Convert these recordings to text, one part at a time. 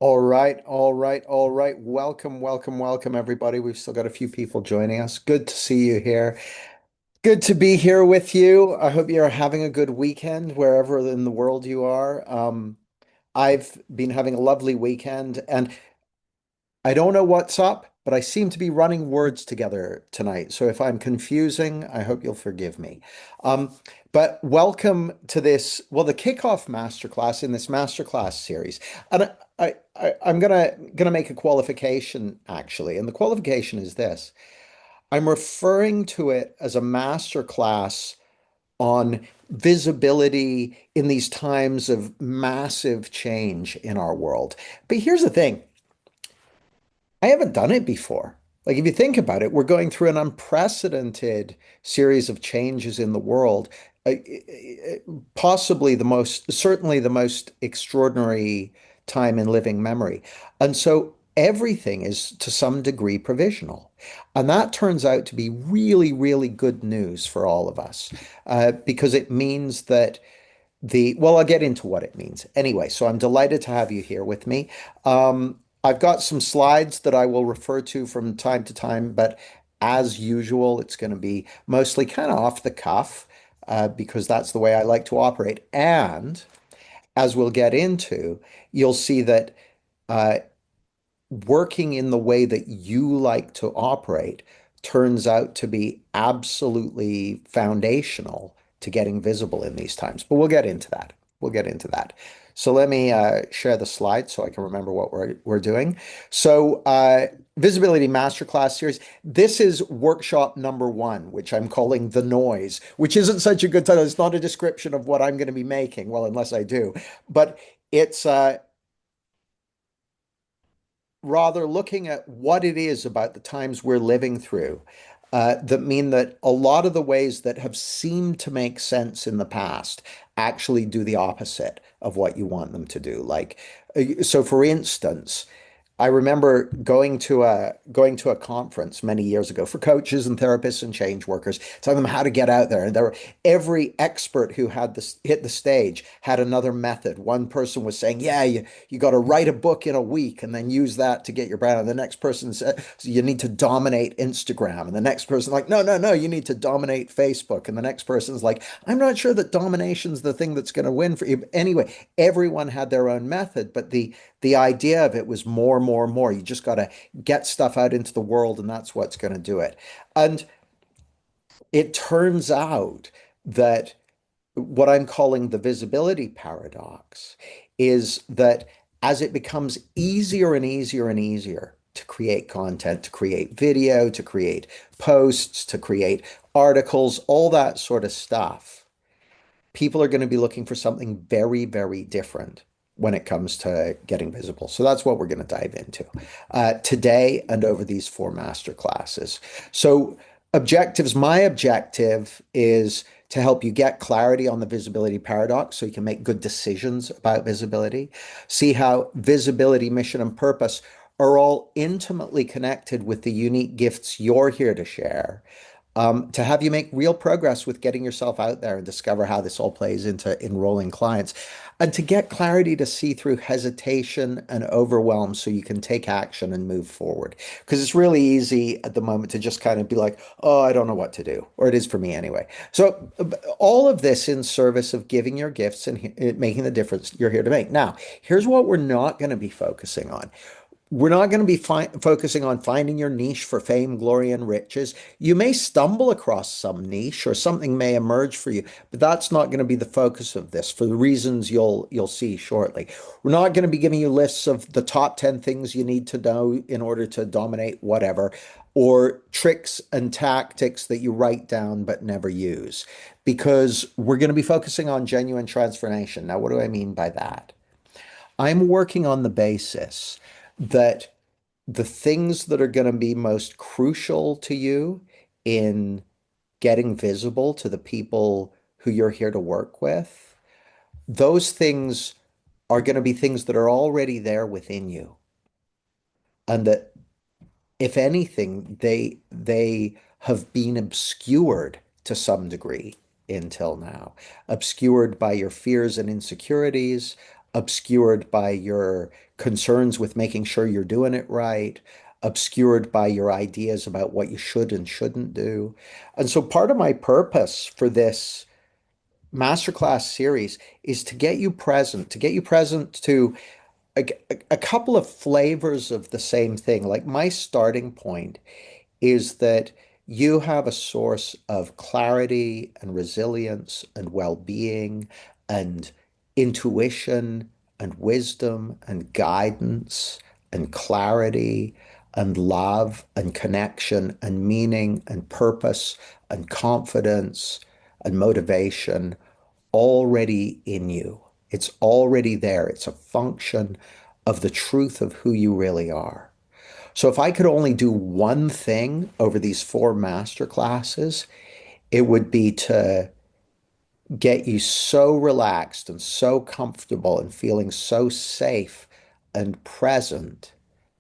All right, all right, all right. Welcome, welcome, welcome, everybody. We've still got a few people joining us. Good to see you here. Good to be here with you. I hope you're having a good weekend wherever in the world you are. I've been having a lovely weekend, and I don't know what's up, but I seem to be running words together tonight. So if I'm confusing, I hope you'll forgive me. Um, but welcome to this, well, the kickoff masterclass in this masterclass series. And I'm gonna make a qualification actually, and the qualification is this. I'm referring to it as a masterclass on visibility in these times of massive change in our world. But here's the thing. I haven't done it before. Like, if you think about it, we're going through an unprecedented series of changes in the world, possibly certainly the most extraordinary time in living memory. And so everything is to some degree provisional. And that turns out to be really, really good news for all of us, because it means that well, I'll get into what it means. Anyway, so I'm delighted to have you here with me. I've got some slides that I will refer to from time to time, but as usual, it's going to be mostly kind of off the cuff, because that's the way I like to operate. And as we'll get into, you'll see that uh, working in the way that you like to operate turns out to be absolutely foundational to getting visible in these times. But we'll get into that. We'll get into that. So let me share the slide so I can remember what we're doing. So Visibility Masterclass series. This is workshop number one, which I'm calling The Noise, which isn't such a good title. It's not a description of what I'm going to be making. Well, unless I do, but it's rather looking at what it is about the times we're living through, that mean that a lot of the ways that have seemed to make sense in the past actually do the opposite of what you want them to do. Like, so for instance, I remember going to a conference many years ago for coaches and therapists and change workers, telling them how to get out there. And every expert who had this hit the stage had another method. One person was saying, "Yeah, you got to write a book in a week and then use that to get your brand." And the next person said, "You need to dominate Instagram." And the next person like, "No, no, no, you need to dominate Facebook." And the next person's like, "I'm not sure that domination's the thing that's going to win for you." Anyway, everyone had their own method, but the idea of it was more, more, more. You just got to get stuff out into the world, and that's what's going to do it. And it turns out that what I'm calling the visibility paradox is that as it becomes easier and easier and easier to create content, to create video, to create posts, to create articles, all that sort of stuff, people are going to be looking for something very, very different when it comes to getting visible. So that's what we're going to dive into today and over these four master classes. So objectives, my objective is to help you get clarity on the visibility paradox so you can make good decisions about visibility, see how visibility, mission, and purpose are all intimately connected with the unique gifts you're here to share, to have you make real progress with getting yourself out there and discover how this all plays into enrolling clients, and to get clarity to see through hesitation and overwhelm so you can take action and move forward. Because it's really easy at the moment to just kind of be like, oh, I don't know what to do, or it is for me anyway. So, all of this in service of giving your gifts and making the difference you're here to make. Now, here's what we're not going to be focusing on. We're not going to be focusing on finding your niche for fame, glory, and riches. You may stumble across some niche or something may emerge for you, but that's not going to be the focus of this for the reasons you'll see shortly. We're not going to be giving you lists of the top 10 things you need to know in order to dominate whatever, or tricks and tactics that you write down but never use, because we're going to be focusing on genuine transformation. Now, what do I mean by that? I'm working on the basis that the things that are going to be most crucial to you in getting visible to the people who you're here to work with, those things are going to be things that are already there within you. And that if anything, they have been obscured to some degree until now, obscured by your fears and insecurities, obscured by your concerns with making sure you're doing it right, obscured by your ideas about what you should and shouldn't do. And so part of my purpose for this masterclass series is to get you present to a couple of flavors of the same thing. Like my starting point is that you have a source of clarity and resilience and well-being and intuition and wisdom and guidance and clarity and love and connection and meaning and purpose and confidence and motivation already in you. It's already there. It's a function of the truth of who you really are. So if I could only do one thing over these four master classes, it would be to get you so relaxed and so comfortable and feeling so safe and present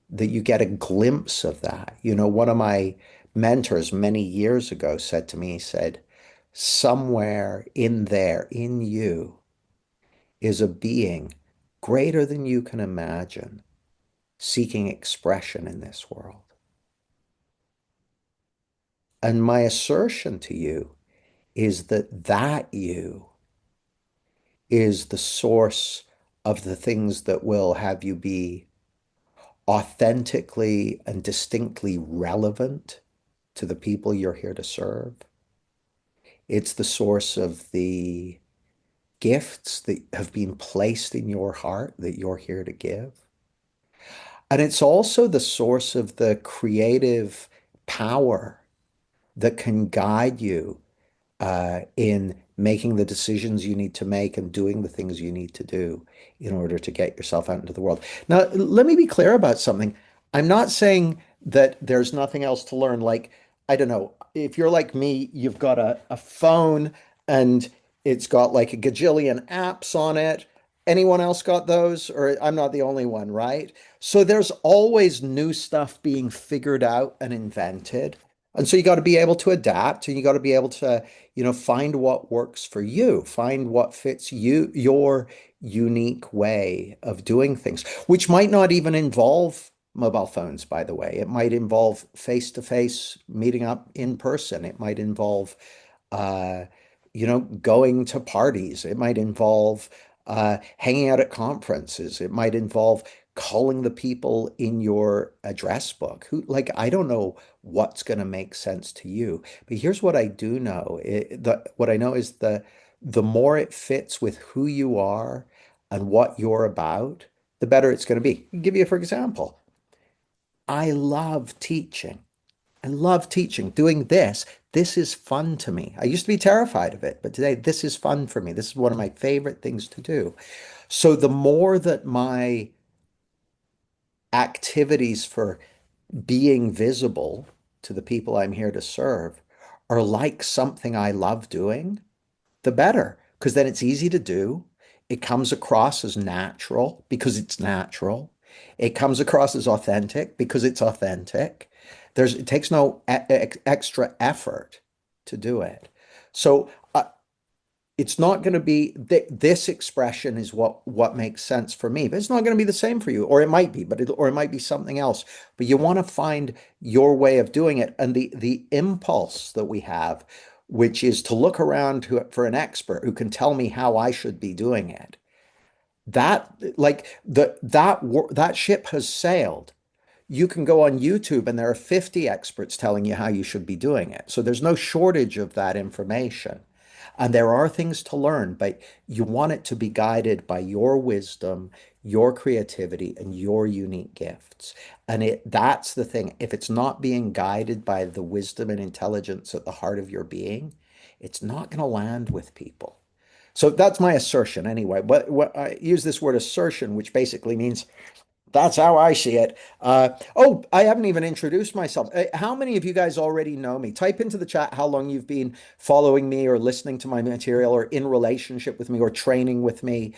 that you get a glimpse of that. You know, one of my mentors many years ago said to me, he said, somewhere in there, in you, is a being greater than you can imagine, seeking expression in this world. And my assertion to you is that that you is the source of the things that will have you be authentically and distinctly relevant to the people you're here to serve. It's the source of the gifts that have been placed in your heart that you're here to give. And it's also the source of the creative power that can guide you in making the decisions you need to make and doing the things you need to do in order to get yourself out into the world. Now, let me be clear about something. I'm not saying that there's nothing else to learn. Like, I don't know, if you're like me, you've got a phone and it's got like a gajillion apps on it. Anyone else got those? Or I'm not the only one, right? So there's always new stuff being figured out and invented. And so you got to be able to adapt and you got to be able to, find what works for you, find what fits you, your unique way of doing things, which might not even involve mobile phones, by the way. It might involve face-to-face meeting up in person. It might involve, uh, going to parties. It might involve hanging out at conferences. It might involve calling the people in your address book who, like, I don't know what's going to make sense to you. But here's what I do know. What I know is the more it fits with who you are and what you're about, the better it's going to be. I'll give you, for example, I love teaching. I love teaching. Doing this, this is fun to me. I used to be terrified of it, but today this is fun for me. This is one of my favorite things to do. So the more that my activities for being visible to the people I'm here to serve are like something I love doing, the better. Because then it's easy to do. It comes across as natural because it's natural. It comes across as authentic because it's authentic. It takes no extra effort to do it. So it's not going to be this expression is what makes sense for me, but it's not going to be the same for you, or it might be, or it might be something else. But you want to find your way of doing it, and the impulse that we have, which is to look around for an expert who can tell me how I should be doing it. That like that ship has sailed. You can go on YouTube and there are 50 experts telling you how you should be doing it. So there's no shortage of that information. And there are things to learn, but you want it to be guided by your wisdom, your creativity, and your unique gifts. And that's the thing. If it's not being guided by the wisdom and intelligence at the heart of your being, it's not going to land with people. So that's my assertion anyway. What I use this word assertion, which basically means that's how I see it. Oh, I haven't even introduced myself. How many of you guys already know me? Type into the chat how long you've been following me or listening to my material or in relationship with me or training with me.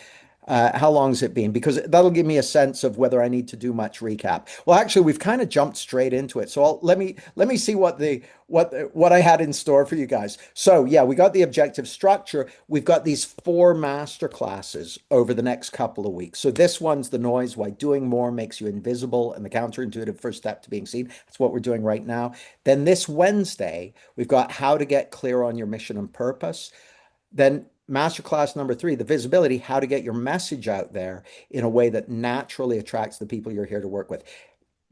How long's it been? Because that'll give me a sense of whether I need to do much recap. Well, actually, we've kind of jumped straight into it. So let me see what I had in store for you guys. So yeah, we got the objective structure. We've got these four master classes over the next couple of weeks. So this one's the noise, why doing more makes you invisible, and the counterintuitive first step to being seen. That's what we're doing right now. Then this Wednesday, we've got how to get clear on your mission and purpose. Then masterclass number three, the visibility, how to get your message out there in a way that naturally attracts the people you're here to work with.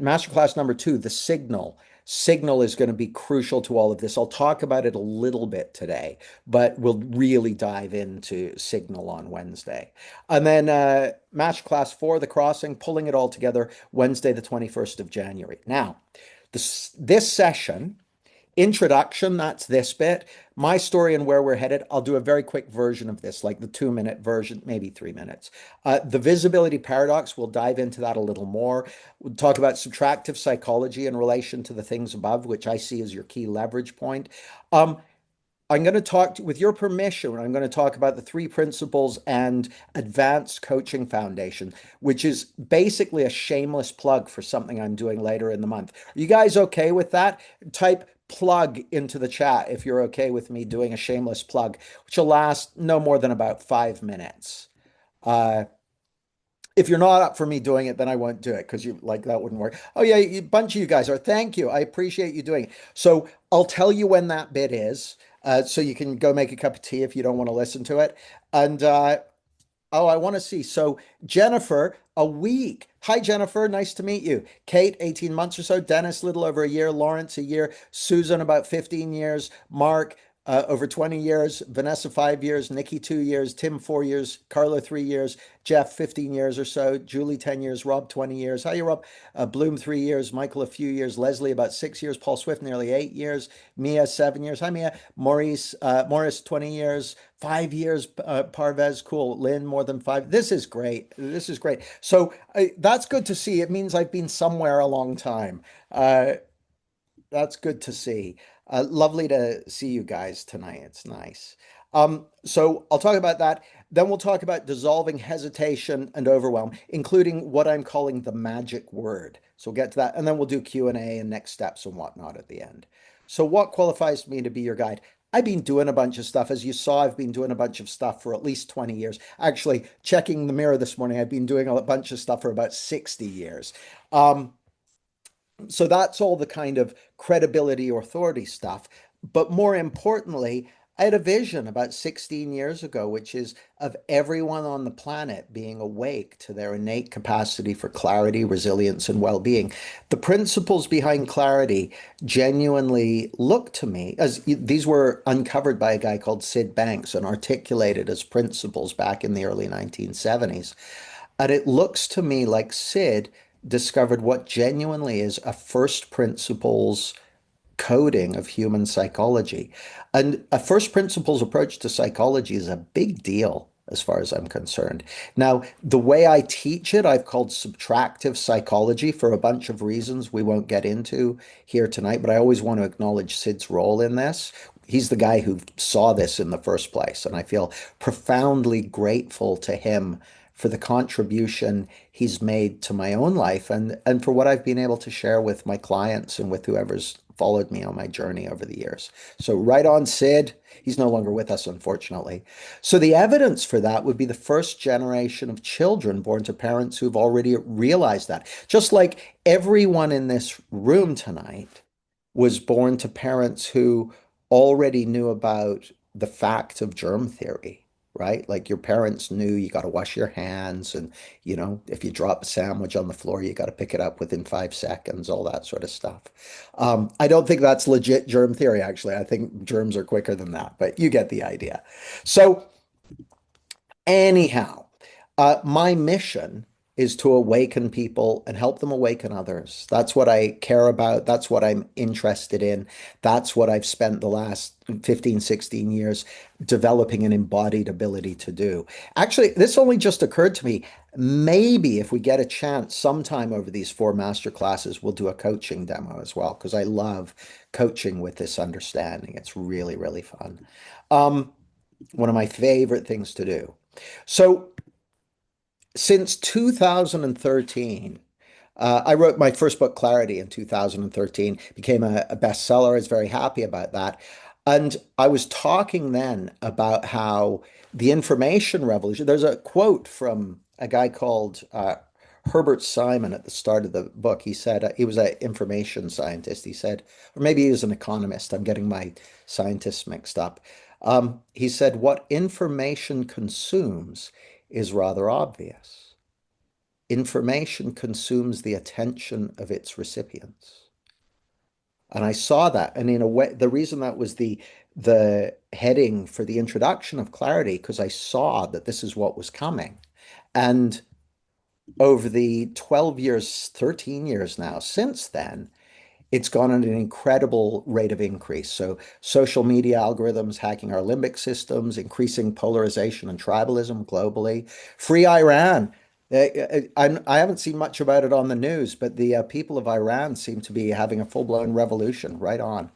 Masterclass number two, the signal. Signal is going to be crucial to all of this. I'll talk about it a little bit today, but we'll really dive into signal on Wednesday. And then Masterclass four, the crossing, pulling it all together, Wednesday, the 21st of January. Now, this session, introduction, that's this bit. My story and where we're headed. I'll do a very quick version of this, like the 2 minute version, maybe 3 minutes. The visibility paradox, we'll dive into that a little more. We'll talk about subtractive psychology in relation to the things above, which I see as your key leverage point. Um, I'm going to talk, with your permission, I'm going to talk about the three principles and advanced coaching foundation, which is basically a shameless plug for something I'm doing later in the month. Are you guys okay with that? Type plug into the chat if you're okay with me doing a shameless plug, which will last no more than about 5 minutes. Uh, if you're not up for me doing it, then I won't do it because you like that wouldn't work. Oh yeah, a bunch of you guys are. Thank you. I appreciate you doing it. So I'll tell you when that bit is, so you can go make a cup of tea if you don't want to listen to it. And oh, I want to see. So, Jennifer, a week. Hi, Jennifer. Nice to meet you. Kate, 18 months or so. Dennis, little over a year. Lawrence, a year. Susan, about 15 years. Mark, over 20 years. Vanessa, 5 years. Nikki, 2 years. Tim, 4 years. Carla, 3 years. Jeff, 15 years or so. Julie, 10 years. Rob, 20 years. Hi, Rob. Bloom, 3 years. Michael, a few years. Leslie, about 6 years. Paul Swift, nearly 8 years. Mia, 7 years. Hi, Mia. Morris, 20 years. 5 years. Parvez, cool. Lynn, more than five. This is great. This is great. So that's good to see. It means I've been somewhere a long time. Uh, that's good to see. Lovely to see you guys tonight. It's nice. So I'll talk about that. Then we'll talk about dissolving hesitation and overwhelm, including what I'm calling the magic word. So we'll get to that, and then we'll do Q&A and next steps and whatnot at the end. So what qualifies me to be your guide? I've been doing a bunch of stuff. As you saw, I've been doing a bunch of stuff for at least 20 years. Actually, checking the mirror this morning, I've been doing a bunch of stuff for about 60 years. Um, so that's all the kind of credibility or authority stuff. But more importantly, I had a vision about 16 years ago, which is of everyone on the planet being awake to their innate capacity for clarity, resilience, and well being. The principles behind clarity genuinely look to me as these were uncovered by a guy called Sid Banks and articulated as principles back in the early 1970s. And it looks to me like Sid discovered what genuinely is a first principles coding of human psychology. And a first principles approach to psychology is a big deal as far as I'm concerned. Now, the way I teach it, I've called subtractive psychology for a bunch of reasons we won't get into here tonight, but I always want to acknowledge Sid's role in this. He's the guy who saw this in the first place, and I feel profoundly grateful to him for the contribution he's made to my own life and for what I've been able to share with my clients and with whoever's followed me on my journey over the years. So right on, Sid. He's no longer with us, unfortunately. So the evidence for that would be the first generation of children born to parents who've already realized that. Just like everyone in this room tonight was born to parents who already knew about the fact of germ theory, right? Like your parents knew you got to wash your hands, and if you drop a sandwich on the floor, you got to pick it up within 5 seconds, all that sort of stuff. I don't think that's legit germ theory, actually. I think germs are quicker than that, but you get the idea. So anyhow, my mission is to awaken people and help them awaken others. That's what I care about. That's what I'm interested in. That's what I've spent the last 15, 16 years developing an embodied ability to do. Actually, this only just occurred to me. Maybe if we get a chance sometime over these four master classes, we'll do a coaching demo as well, because I love coaching with this understanding. It's really, really fun. Um, One of my favorite things to do. So, Since 2013, I wrote my first book, Clarity, in 2013, became a bestseller. I was very happy about that. And I was talking then about how the information revolution, there's a quote from a guy called Herbert Simon at the start of the book. He said, he was an information scientist. He said, or maybe he was an economist. I'm getting my scientists mixed up. He said, what information consumes is rather obvious. Information consumes the attention of its recipients. And I saw that. And in a way, the reason that was the heading for the introduction of Clarity, because I saw that this is what was coming. And over the 12 years, 13 years now since then, it's gone at an incredible rate of increase. So social media algorithms hacking our limbic systems, increasing polarization and tribalism globally. Free Iran. I haven't seen much about it on the news, but the people of Iran seem to be having a full-blown revolution right on.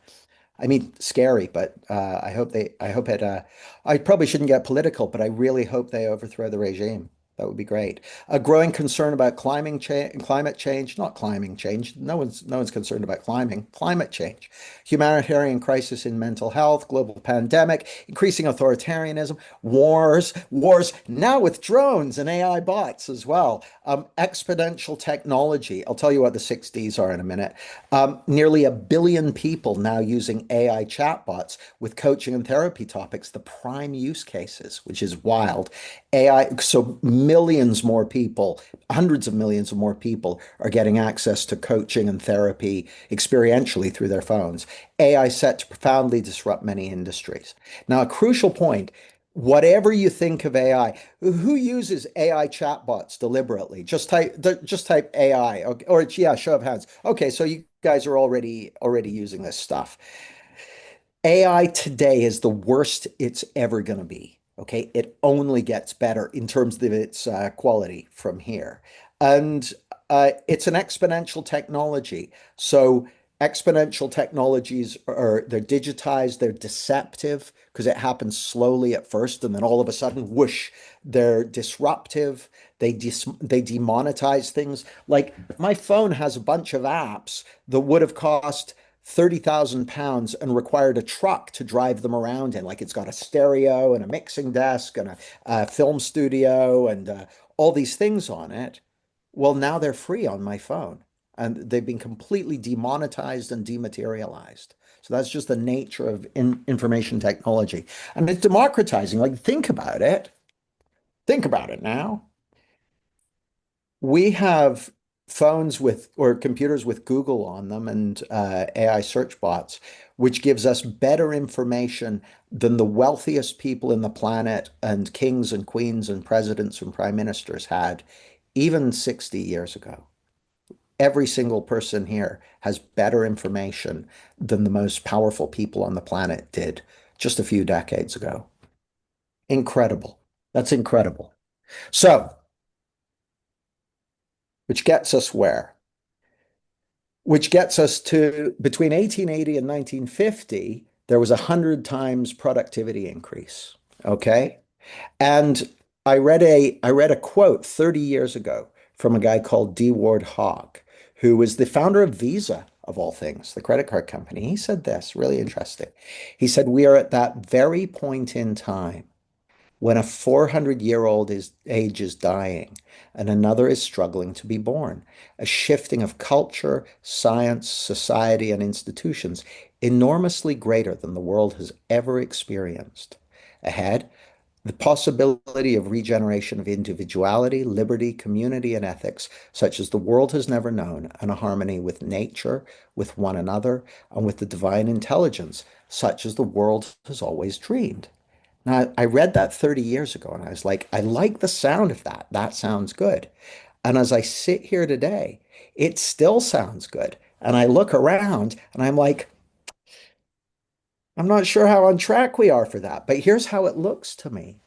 I mean, scary, but I hope it, I probably shouldn't get political, but I really hope they overthrow the regime. That would be great. A growing concern about climate change, not climate change. No one's concerned about climate change. Humanitarian crisis in mental health, global pandemic, increasing authoritarianism, wars, now with drones and AI bots as well. Exponential technology. I'll tell you what the 6Ds are in a minute. Nearly a billion people now using AI chatbots with coaching and therapy topics, the prime use cases, which is wild. AI, so millions more people, hundreds of millions of more people are getting access to coaching and therapy experientially through their phones. AI set to profoundly disrupt many industries. Now, a crucial point. Whatever you think of AI, who uses AI chatbots deliberately? Just type AI, or yeah, show of hands. Okay, so you guys are already using this stuff. AI today is the worst it's ever going to be. Okay. It only gets better in terms of its quality from here. And it's an exponential technology. So exponential technologies they're digitized, they're deceptive because it happens slowly at first. And then all of a sudden, whoosh, they're disruptive. They demonetize things. Like my phone has a bunch of apps that would have cost £30,000 and required a truck to drive them around in. Like it's got a stereo and a mixing desk and a film studio and all these things on it. Well, now they're free on my phone and they've been completely demonetized and dematerialized. So that's just the nature of information technology. And it's democratizing. Like, think about it. Think about it now. We have phones with or computers with Google on them and AI search bots, which gives us better information than the wealthiest people in the planet and kings and queens and presidents and prime ministers had even 60 years ago. Every single person here has better information than the most powerful people on the planet did just a few decades ago. Incredible. That's incredible. So, which gets us where? Which gets us to between 1880 and 1950, there was 100 times productivity increase. Okay. And I read a quote 30 years ago from a guy called D. Ward Hawk, who was the founder of Visa, of all things, the credit card company. He said this, really interesting. He said, we are at that very point in time when a 400-year-old age is dying and another is struggling to be born, a shifting of culture, science, society, and institutions enormously greater than the world has ever experienced. Ahead, the possibility of regeneration of individuality, liberty, community, and ethics, such as the world has never known, and a harmony with nature, with one another, and with the divine intelligence, such as the world has always dreamed. Now, I read that 30 years ago and I was like, I like the sound of that. That sounds good. And as I sit here today, it still sounds good. And I look around and I'm like, I'm not sure how on track we are for that. But here's how it looks to me.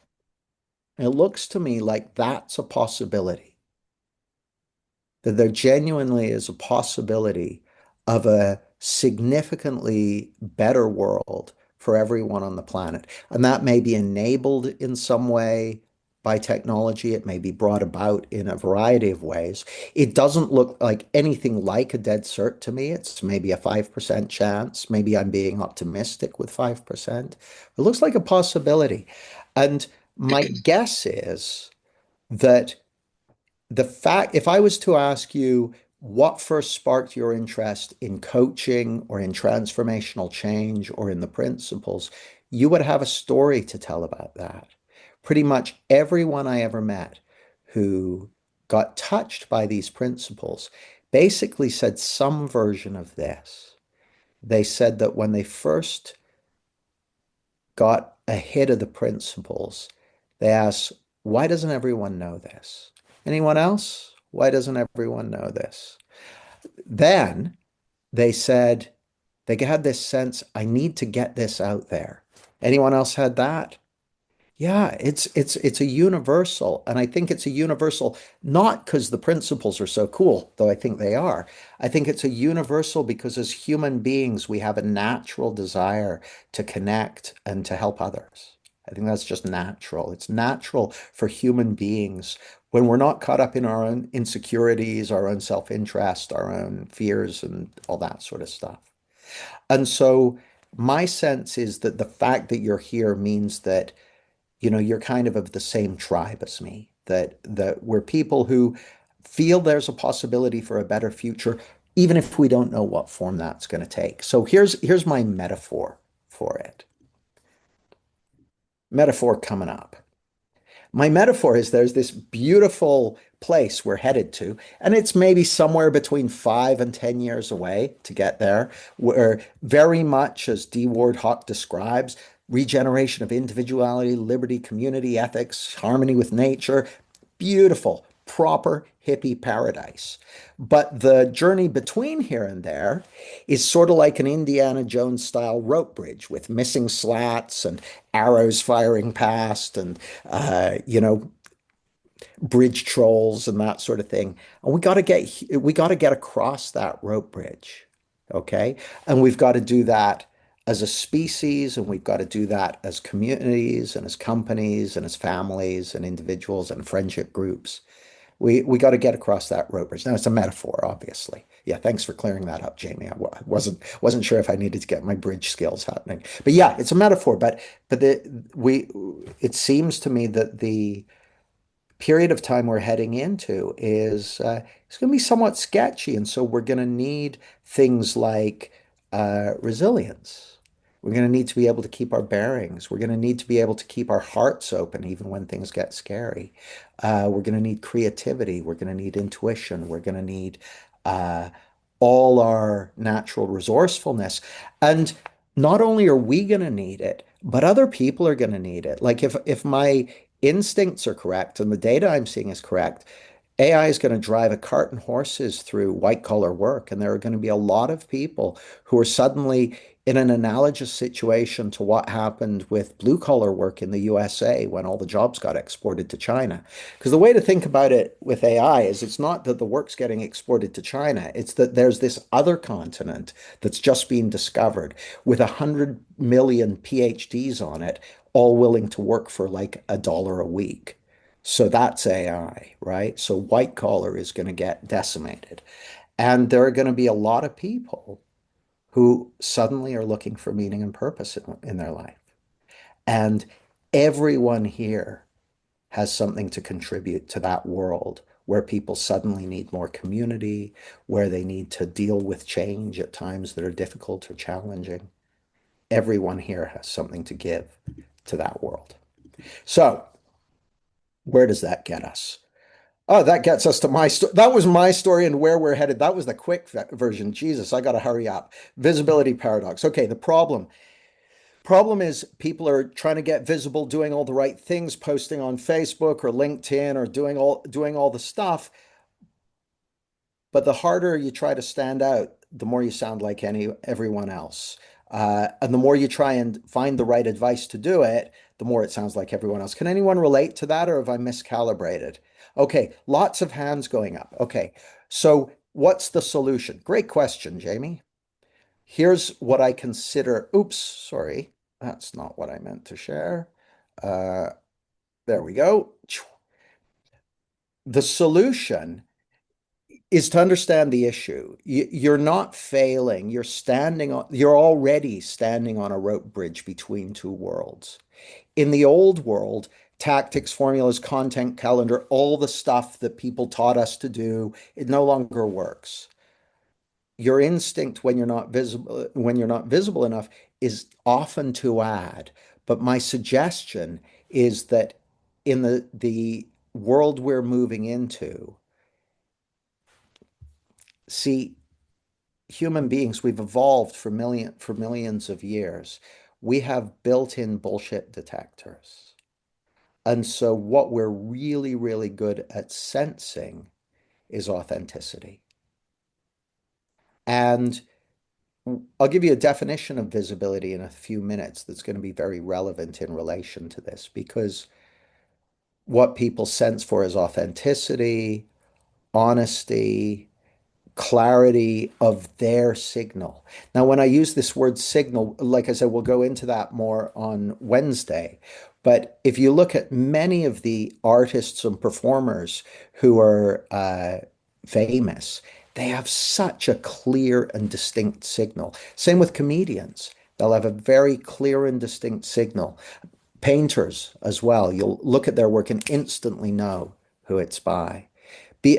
It looks to me like that's a possibility, that there genuinely is a possibility of a significantly better world for everyone on the planet. And that may be enabled in some way. by technology. It may be brought about in a variety of ways. It doesn't look like anything like a dead cert to me. It's maybe a 5% chance. Maybe I'm being optimistic with 5%. It looks like a possibility. And my guess is that the fact, if I was to ask you what first sparked your interest in coaching or in transformational change or in the principles, you would have a story to tell about that. Pretty much everyone I ever met who got touched by these principles basically said some version of this. They said that when they first got a hit of the principles, they asked, why doesn't everyone know this? Anyone else? Why doesn't everyone know this? Then they said, they had this sense, I need to get this out there. Anyone else had that? Yeah, it's a universal, and I think it's a universal not because the principles are so cool, though I think they are. I think it's a universal because as human beings, we have a natural desire to connect and to help others. I think that's just natural. It's natural for human beings when we're not caught up in our own insecurities, our own self-interest, our own fears, and all that sort of stuff. And so my sense is that the fact that you're here means that you're kind of the same tribe as me, that we're people who feel there's a possibility for a better future, even if we don't know what form that's going to take. So here's my metaphor for it. Metaphor coming up. My metaphor is there's this beautiful place we're headed to, and it's maybe somewhere between 5 and 10 years away to get there, where very much as D. Ward Hock describes, regeneration of individuality, liberty, community, ethics, harmony with nature, beautiful, proper hippie paradise. But the journey between here and there is sort of like an Indiana Jones style rope bridge with missing slats and arrows firing past and, bridge trolls and that sort of thing. And we got to get across that rope bridge. Okay. And we've got to do that as a species, and we've got to do that as communities and as companies and as families and individuals and friendship groups. We got to get across that rope bridge. Now it's a metaphor, obviously. Yeah, thanks for clearing that up, Jamie. I wasn't sure if I needed to get my bridge skills happening. But yeah, it's a metaphor. But it seems to me that the period of time we're heading into is it's going to be somewhat sketchy, and so we're going to need things like resilience. We're going to need to be able to keep our bearings. We're going to need to be able to keep our hearts open even when things get scary. We're going to need creativity. We're going to need intuition. We're going to need uh, all our natural resourcefulness. And not only are we going to need it, but other people are going to need it. Like if my instincts are correct and the data I'm seeing is correct, AI is going to drive a cart and horses through white collar work. And there are going to be a lot of people who are suddenly in an analogous situation to what happened with blue collar work in the USA when all the jobs got exported to China. Because the way to think about it with AI is it's not that the work's getting exported to China, it's that there's this other continent that's just been discovered with 100 million PhDs on it, all willing to work for like $1 a week. So that's AI, right? So white collar is going to get decimated. And there are going to be a lot of people who suddenly are looking for meaning and purpose in their life. And everyone here has something to contribute to that world where people suddenly need more community, where they need to deal with change at times that are difficult or challenging. Everyone here has something to give to that world. So, where does that get us? Oh, that gets us to my story. That was my story and where we're headed. That was the quick version. Jesus, I got to hurry up. Visibility paradox. Okay, the problem is people are trying to get visible, doing all the right things, posting on Facebook or LinkedIn or doing all the stuff. But the harder you try to stand out, the more you sound like everyone else. And the more you try and find the right advice to do it, the more it sounds like everyone else. Can anyone relate to that, or have I miscalibrated? Okay, lots of hands going up. Okay, so what's the solution? Great question, Jamie. Here's what I consider. Oops, sorry, that's not what I meant to share. Uh, There we go. The solution is to understand the issue. You're not failing. You're already standing on a rope bridge between two worlds. In the old world, tactics, formulas, content, calendar, all the stuff that people taught us to do, it no longer works. Your instinct when you're not visible enough is often to add. But my suggestion is that in the world we're moving into, see, human beings, we've evolved for millions of years. We have built-in bullshit detectors. And so what we're really, really good at sensing is authenticity. And I'll give you a definition of visibility in a few minutes that's going to be very relevant in relation to this, because what people sense for is authenticity, honesty, clarity of their signal. Now, when I use this word signal, like I said, we'll go into that more on Wednesday. But if you look at many of the artists and performers who are famous, they have such a clear and distinct signal. Same with comedians. They'll have a very clear and distinct signal. Painters as well. You'll look at their work and instantly know who it's by.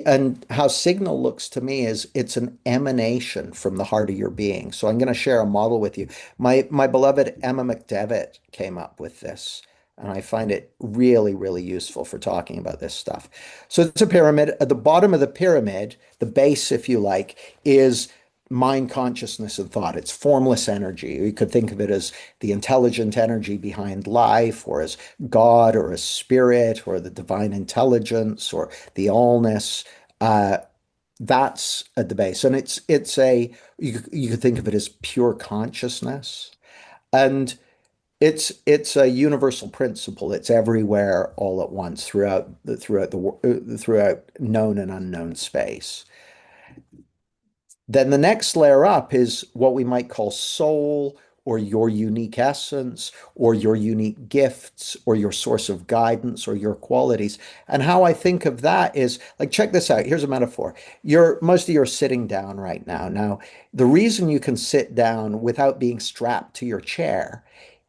And how signal looks to me is it's an emanation from the heart of your being. So I'm going to share a model with you. My beloved Emma McDevitt came up with this, and I find it really, really useful for talking about this stuff. So it's a pyramid. At the bottom of the pyramid, the base, if you like, is mind, consciousness, and thought. It's formless energy. You could think of it as the intelligent energy behind life, or as God, or as spirit, or the divine intelligence, or the allness. Uh, that's at the base, and you could think of it as pure consciousness, and it's a universal principle. It's everywhere all at once throughout known and unknown space. Then the next layer up is what we might call soul, or your unique essence, or your unique gifts, or your source of guidance, or your qualities. And how I think of that is like, check this out. Here's a metaphor. Most of you are sitting down right now. Now, the reason you can sit down without being strapped to your chair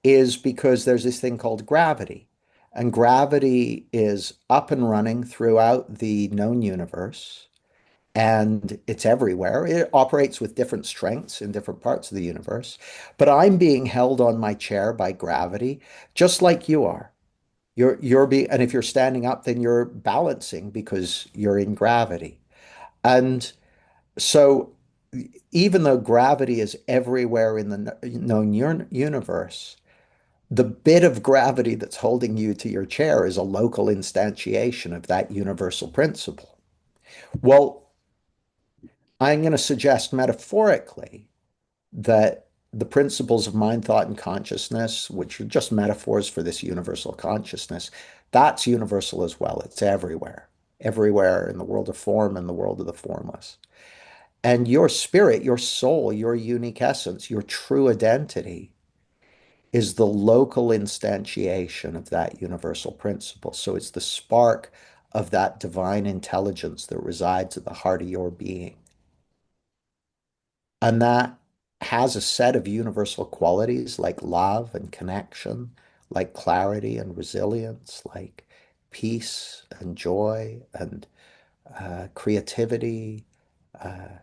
is because there's this thing called gravity. And gravity is up and running throughout the known universe, and it's everywhere. It operates with different strengths in different parts of the universe. But I'm being held on my chair by gravity, just like you are. And if you're standing up, then you're balancing because you're in gravity. And so even though gravity is everywhere in the known universe, the bit of gravity that's holding you to your chair is a local instantiation of that universal principle. Well, I'm going to suggest metaphorically that the principles of mind, thought, and consciousness, which are just metaphors for this universal consciousness, that's universal as well. It's everywhere, everywhere in the world of form and the world of the formless. And your spirit, your soul, your unique essence, your true identity is the local instantiation of that universal principle. So it's the spark of that divine intelligence that resides at the heart of your being. And that has a set of universal qualities like love and connection, like clarity and resilience, like peace and joy and creativity, uh,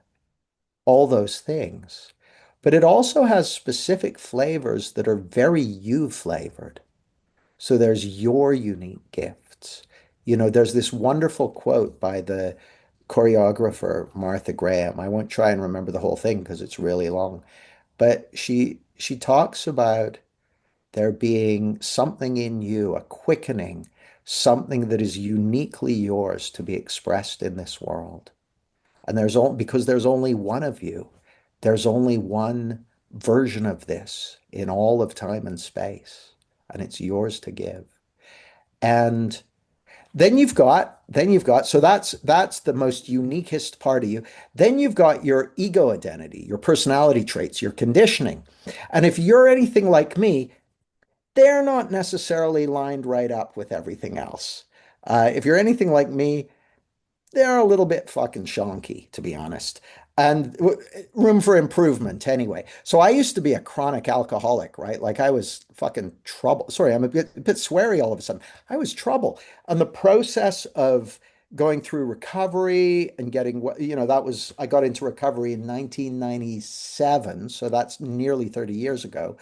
all those things. But it also has specific flavors that are very you flavored. So there's your unique gifts. There's this wonderful quote by the choreographer Martha Graham. I won't try and remember the whole thing because it's really long, but she talks about there being something in you, a quickening, something that is uniquely yours to be expressed in this world. And because there's only one of you, there's only one version of this in all of time and space, and it's yours to give. And so that's the most uniquest part of you. Then you've got your ego identity, your personality traits, your conditioning. And if you're anything like me, they're not necessarily lined right up with everything else. If you're anything like me, they're a little bit fucking shonky, to be honest. And room for improvement anyway. So I used to be a chronic alcoholic, right? Like I was fucking trouble. Sorry, I'm a bit sweary all of a sudden. I was trouble. And the process of going through recovery and getting what, that was, I got into recovery in 1997. So that's nearly 30 years ago.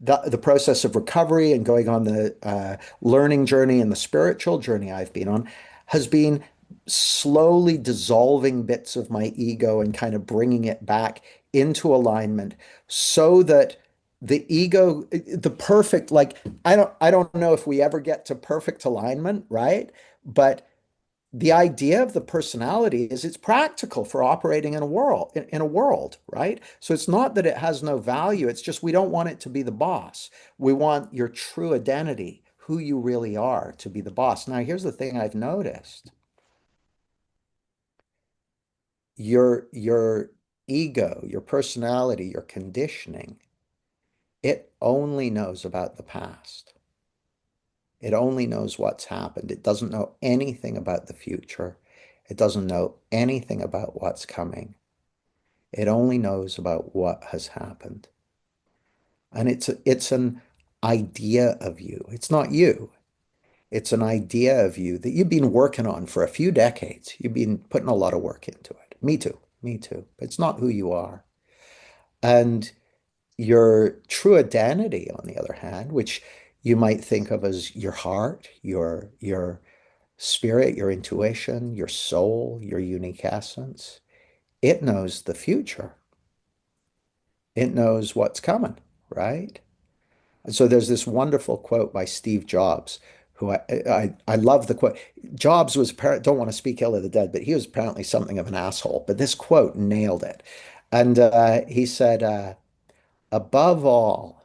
The process of recovery and going on the learning journey and the spiritual journey I've been on has been slowly dissolving bits of my ego and kind of bringing it back into alignment so that the ego, the perfect, like I don't know if we ever get to perfect alignment, right? But the idea of the personality is it's practical for operating in a world, right? So it's not that it has no value, it's just we don't want it to be the boss. We want your true identity, who you really are, to be the boss. Now here's the thing I've noticed. Your ego, your personality, your conditioning, it only knows about the past. It only knows what's happened. It doesn't know anything about the future. It doesn't know anything about what's coming. It only knows about what has happened. And it's an idea of you. It's not you. It's an idea of you that you've been working on for a few decades. You've been putting a lot of work into it. Me too. Me too. It's not who you are. And your true identity, on the other hand, which you might think of as your heart, your spirit, your intuition, your soul, your unique essence, it knows the future. It knows what's coming, right? And so there's this wonderful quote by Steve Jobs, who I love the quote. Jobs was, don't want to speak ill of the dead, but he was apparently something of an asshole. But this quote nailed it. And he said, above all,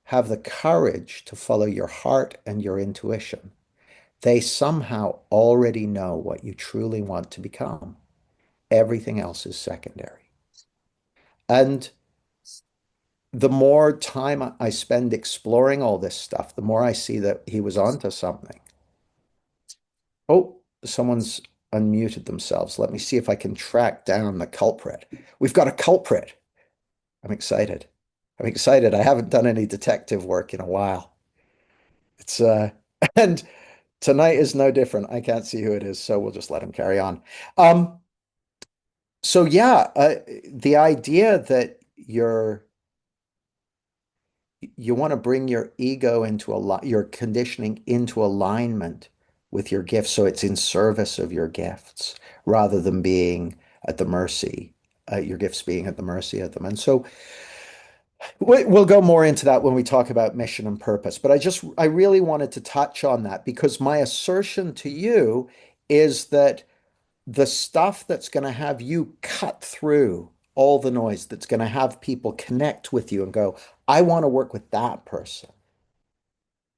have the courage to follow your heart and your intuition. They somehow already know what you truly want to become. Everything else is secondary. And the more time I spend exploring all this stuff, the more I see that he was onto something. Oh, someone's unmuted themselves. Let me see if I can track down the culprit. We've got a culprit. I'm excited. I'm excited. I haven't done any detective work in a while. It's and tonight is no different. I can't see who it is, so we'll just let him carry on. Um, so yeah, the idea that you want to bring your ego into your conditioning into alignment with your gifts, so it's in service of your gifts rather than being at the mercy, your gifts being at the mercy of them. And so we'll go more into that when we talk about mission and purpose. But I really wanted to touch on that because my assertion to you is that the stuff that's going to have you cut through all the noise, that's going to have people connect with you and go, I want to work with that person,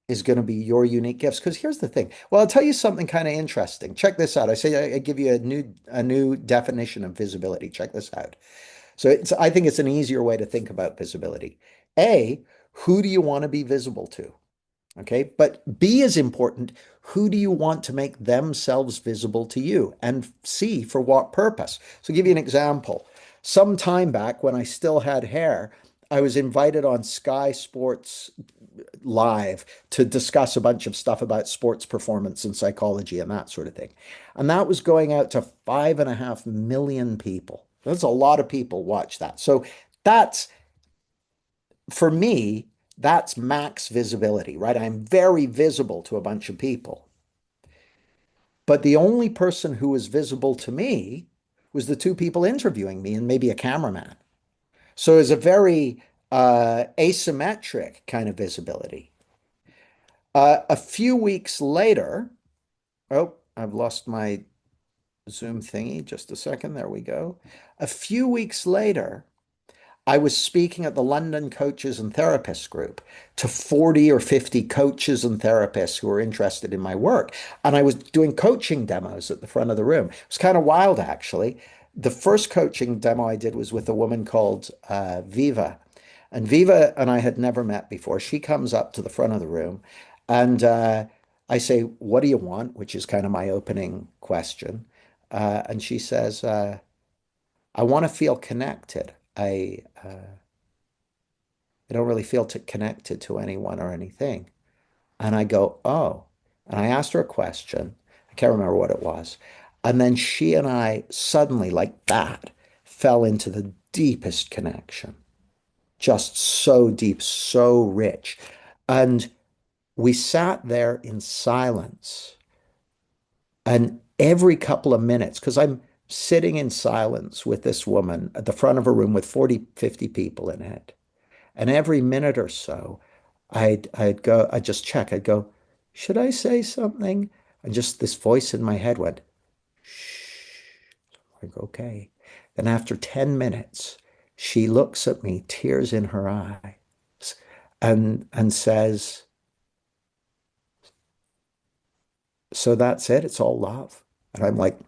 is going to be your unique gifts. Because here's the thing. Well, I'll tell you something kind of interesting. Check this out. I give you a new definition of visibility. Check this out. So I think it's an easier way to think about visibility. A, who do you want to be visible to? Okay. But B is important. Who do you want to make themselves visible to you? And C, for what purpose? So I'll give you an example. Some time back when I still had hair, I was invited on Sky Sports Live to discuss a bunch of stuff about sports performance and psychology and that sort of thing. And that was going out to 5.5 million people. That's a lot of people watch that. So that's, for me, that's max visibility, right? I'm very visible to a bunch of people. But the only person who was visible to me was the two people interviewing me and maybe a cameraman. So it's a very asymmetric kind of visibility. A few weeks later, oh, I've lost my Zoom thingy. Just a second. There we go. A few weeks later, I was speaking at the London Coaches and Therapists group to 40 or 50 coaches and therapists who were interested in my work. And I was doing coaching demos at the front of the room. It was kind of wild, actually. The first coaching demo I did was with a woman called Viva. And Viva and I had never met before. She comes up to the front of the room and I say, "What do you want?" Which is kind of my opening question. And she says, "I want to feel connected. I don't really feel connected to anyone or anything." And I go, "Oh." And I asked her a question. I can't remember what it was. And then she and I suddenly, like that, fell into the deepest connection. Just so deep, so rich. And we sat there in silence. And every couple of minutes, because I'm sitting in silence with this woman at the front of a room with 40, 50 people in it. And every minute or so, I'd just check. I'd go, "Should I say something?" And just this voice in my head went, "Shh." I go, "Okay." Then after 10 minutes, she looks at me, tears in her eyes, and says, "So that's it? It's all love?" And I'm like,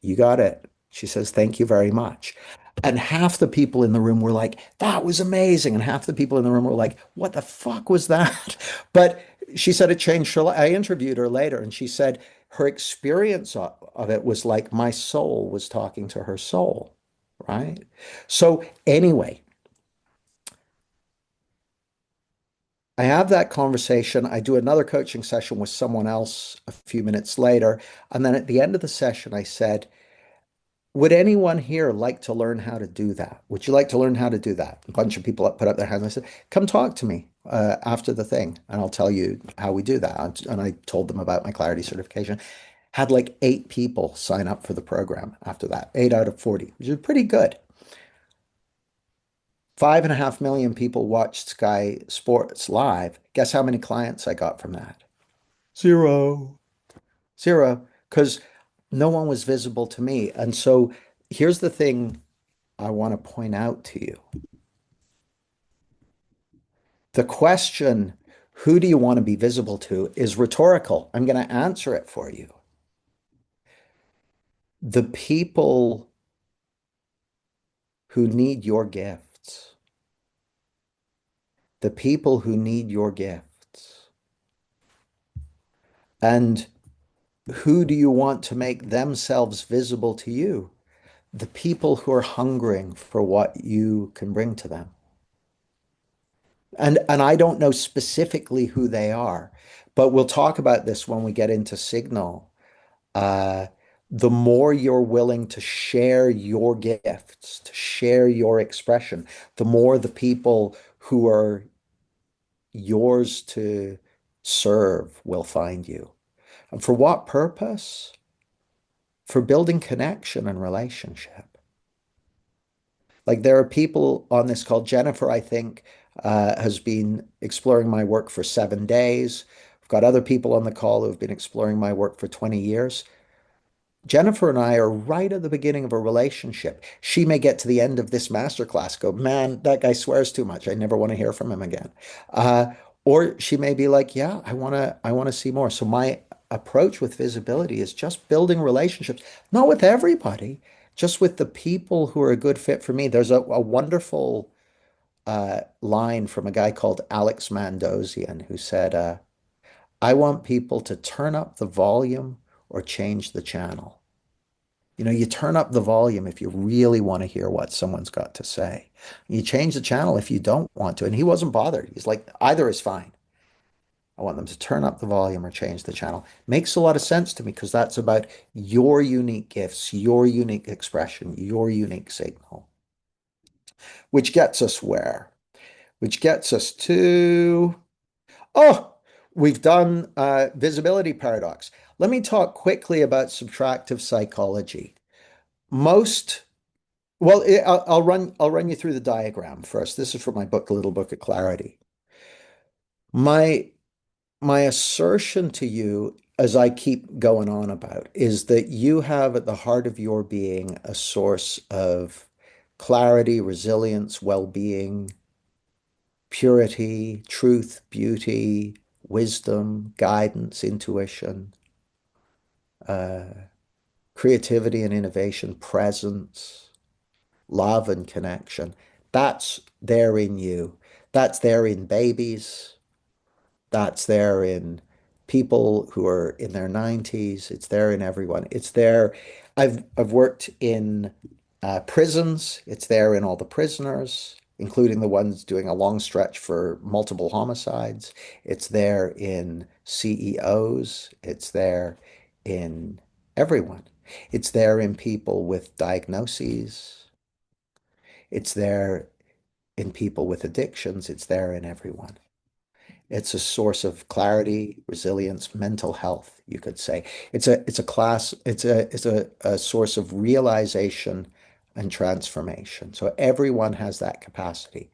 "You got it." She says, "Thank you very much." And half the people in the room were like, "That was amazing." And half the people in the room were like, "What the fuck was that?" But she said it changed her life. I interviewed her later and she said her experience of it was like my soul was talking to her soul, right? So anyway, I have that conversation. I do another coaching session with someone else a few minutes later. And then at the end of the session, I said, "Would anyone here like to learn how to do that? Would you like to learn how to do that?" A bunch of people put up their hands. I said, "Come talk to me after the thing, and I'll tell you how we do that." And I told them about my clarity certification. Had like 8 people sign up for the program after that, 8 out of 40, which is pretty good. 5.5 million people watched Sky Sports live. Guess how many clients I got from that? Zero. Zero, because no one was visible to me. And so here's the thing I want to point out to you. The question, "Who do you want to be visible to?" is rhetorical. I'm going to answer it for you. The people who need your gifts, the people who need your gifts. And who do you want to make themselves visible to you? The people who are hungering for what you can bring to them. And I don't know specifically who they are, but we'll talk about this when we get into Signal. uh, the more you're willing to share your gifts, to share your expression, the more the people who are yours to serve will find you. And for what purpose? For building connection and relationship. Like there are people on this call. Jennifer, I think, has been exploring my work for 7 days. I've got other people on the call who have been exploring my work for 20 years. Jennifer and I are right at the beginning of a relationship. She may get to the end of this masterclass, go, "Man, that guy swears too much. I never want to hear from him again." Uh, or she may be like, "Yeah, I want to see more." So my approach with visibility is just building relationships, not with everybody, just with the people who are a good fit for me. There's a wonderful line from a guy called Alex Mandossian who said, "I want people to turn up the volume or change the channel." You turn up the volume if you really want to hear what someone's got to say. You change the channel if you don't want to. And he wasn't bothered. He's like, either is fine. I want them to turn up the volume or change the channel. Makes a lot of sense to me because that's about your unique gifts, your unique expression, your unique signal, which gets us where? Which gets us to, oh, we've done visibility paradox. Let me talk quickly about subtractive psychology. Most Well, I'll run you through the diagram first. This is from my book, The Little Book of Clarity. My my assertion to you, as I keep going on about, is that you have at the heart of your being a source of clarity, resilience, well-being, purity, truth, beauty, wisdom, guidance, intuition, uh, creativity and innovation, presence, love and connection. That's there in you. That's there in babies. That's there in people who are in their 90s. It's there in everyone. It's there. I've worked in prisons. It's there in all the prisoners, including the ones doing a long stretch for multiple homicides. It's there in CEOs. It's there in everyone. It's there in people with diagnoses. It's there in people with addictions. It's there in everyone. It's a source of clarity, resilience, mental health, you could say. It's a source of realization and transformation. So everyone has that capacity.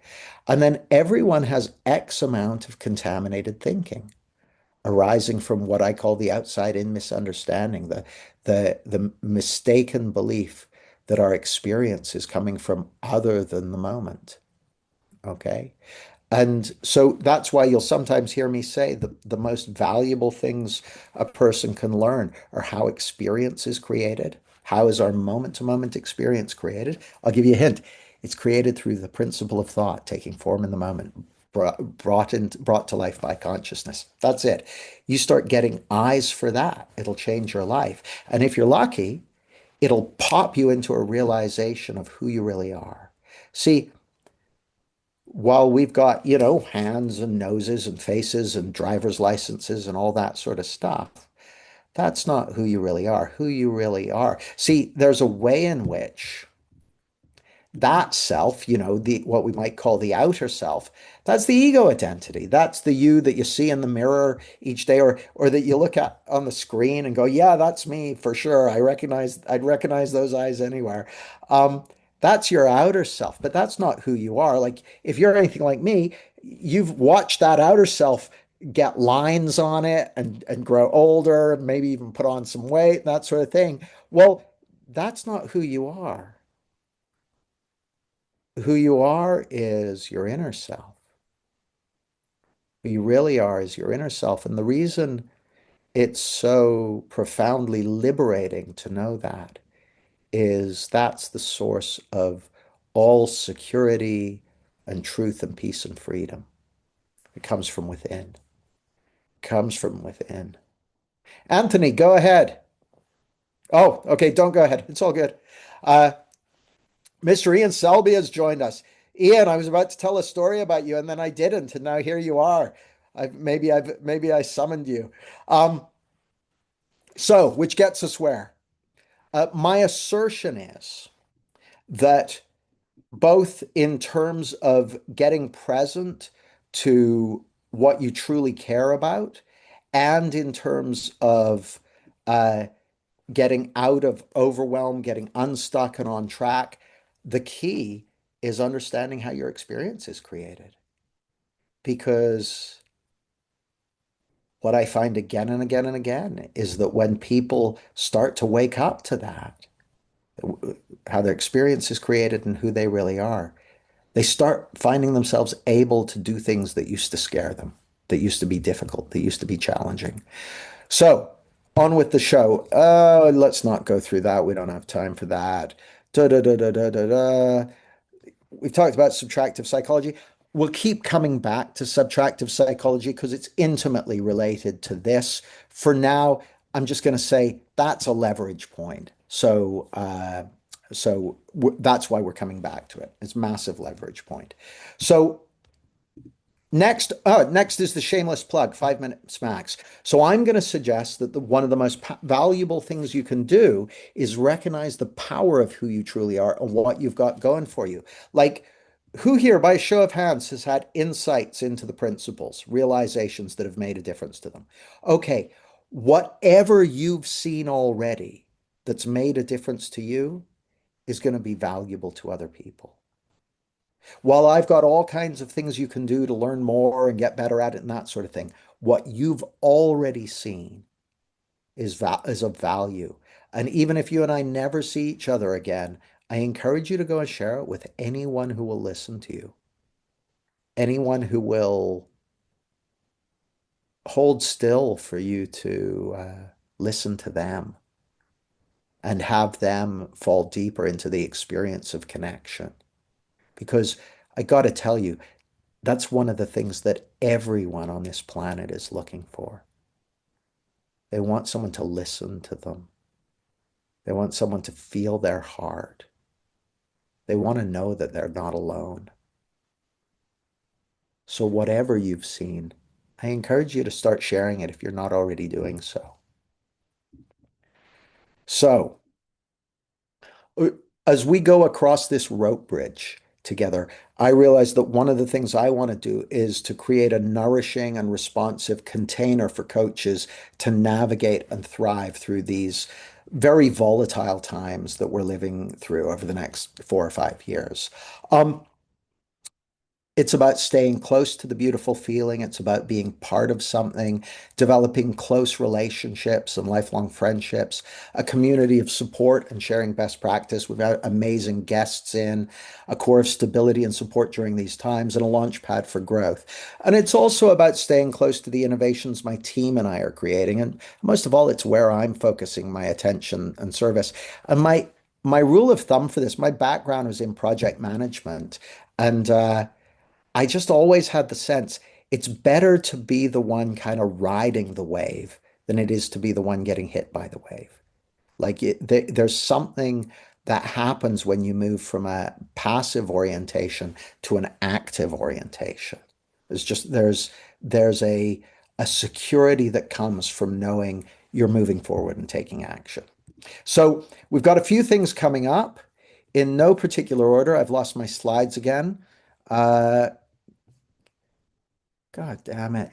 And then everyone has X amount of contaminated thinking arising from what I call the outside in misunderstanding, the mistaken belief that our experience is coming from other than the moment. Okay. And so that's why you'll sometimes hear me say that the most valuable things a person can learn are how experience is created. How is our moment-to-moment experience created? I'll give you a hint. It's created through the principle of thought taking form in the moment, brought to life by consciousness. That's it. You start getting eyes for that. It'll change your life. And if you're lucky, it'll pop you into a realization of who you really are. See, while we've got, hands and noses and faces and driver's licenses and all that sort of stuff, that's not who you really are. Who you really are. See, there's a way in which that self, the what we might call the outer self, that's the ego identity. That's the you that you see in the mirror each day or that you look at on the screen and go, yeah, that's me for sure. I'd recognize those eyes anywhere. Um, that's your outer self, but that's not who you are. Like if you're anything like me, you've watched that outer self get lines on it and grow older, maybe even put on some weight, that sort of thing. Well, that's not who you are. Who you are is your inner self. Who you really are is your inner self. And the reason it's so profoundly liberating to know that is that's the source of all security and truth and peace and freedom. It comes from within. It comes from within. Anthony, go ahead. Oh, okay, don't go ahead. It's all good. Uh, Mr. Ian Selby has joined us. Ian, I was about to tell a story about you, and then I didn't, and now here you are. Maybe I summoned you. Um, so, which gets us where? My assertion is that both in terms of getting present to what you truly care about, and in terms of uh, getting out of overwhelm, getting unstuck and on track, the key is understanding how your experience is created. Because what I find again and again and again is that when people start to wake up to that, how their experience is created and who they really are, they start finding themselves able to do things that used to scare them, that used to be difficult, that used to be challenging. So, on with the show. Let's not go through that. We don't have time for that. Da da da da da da da. We've talked about subtractive psychology. We'll keep coming back to subtractive psychology because it's intimately related to this. For now, I'm just going to say that's a leverage point. That's why we're coming back to it. It's a massive leverage point. So next is the shameless plug, 5 minutes max. So I'm going to suggest that one of the most valuable things you can do is recognize the power of who you truly are and what you've got going for you. Like, who here, by a show of hands, has had insights into the principles, realizations that have made a difference to them? Okay, whatever you've seen already that's made a difference to you is going to be valuable to other people. While I've got all kinds of things you can do to learn more and get better at it and that sort of thing, what you've already seen is of value. And even if you and I never see each other again, I encourage you to go and share it with anyone who will listen to you, anyone who will hold still for you to listen to them and have them fall deeper into the experience of connection. because I got to tell you, that's one of the things that everyone on this planet is looking for. They want someone to listen to them. They want someone to feel their heart. They want to know that they're not alone. So whatever you've seen, I encourage you to start sharing it if you're not already doing so. So, uh, as we go across this rope bridge together, I realize that one of the things I want to do is to create a nourishing and responsive container for coaches to navigate and thrive through these very volatile times that we're living through over the next 4 or 5 years. Um, It's about staying close to the beautiful feeling. It's about being part of something, developing close relationships and lifelong friendships, a community of support and sharing best practice. We've got amazing guests in, a core of stability and support during these times, and a launch pad for growth. And it's also about staying close to the innovations my team and I are creating. And most of all, it's where I'm focusing my attention and service. And my rule of thumb for this, my background was in project management. And I just always had the sense it's better to be the one kind of riding the wave than it is to be the one getting hit by the wave. There's something that happens when you move from a passive orientation to an active orientation. There's a security that comes from knowing you're moving forward and taking action. So we've got a few things coming up in no particular order. I've lost my slides again. Uh, God damn it.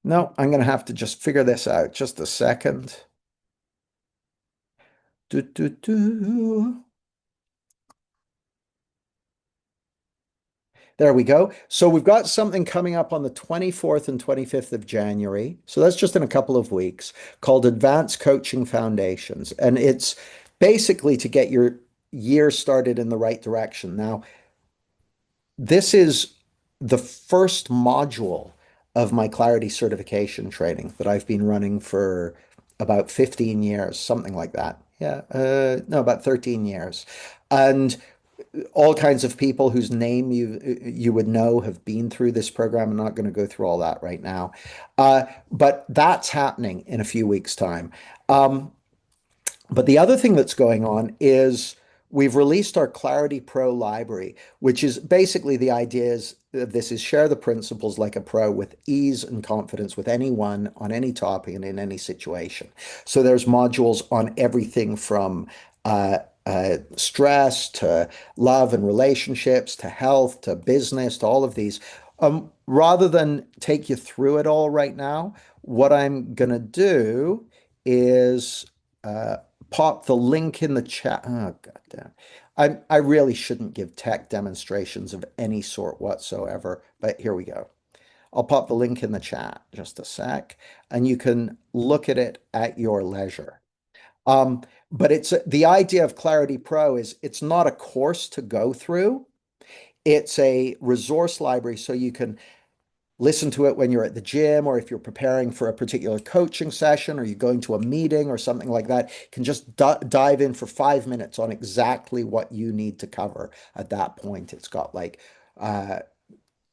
No, I'm going to have to just figure this out. Just a second. Do, do, do. There we go. So we've got something coming up on the 24th and 25th of January. So that's just in a couple of weeks, called Advanced Coaching Foundations. And it's basically to get your year started in the right direction. Now, this is the first module of my Clarity certification training that I've been running for about 15 years, something like that. Yeah, no, about 13 years. And all kinds of people whose name you would know have been through this program. I'm not going to go through all that right now. But that's happening in a few weeks' time. Um, but the other thing that's going on is we've released our Clarity Pro library, which is basically the idea is this is share the principles like a pro with ease and confidence with anyone on any topic and in any situation. So there's modules on everything from stress to love and relationships to health to business to all of these. Rather than take you through it all right now, what I'm going to do is uh, pop the link in the chat. Oh, goddamn. I really shouldn't give tech demonstrations of any sort whatsoever, but here we go. I'll pop the link in the chat just a sec, and you can look at it at your leisure. Um, but it's the idea of Clarity Pro is it's not a course to go through. It's a resource library so you can listen to it when you're at the gym or if you're preparing for a particular coaching session or you're going to a meeting or something like that. You can just dive in for 5 minutes on exactly what you need to cover at that point. It's got like uh,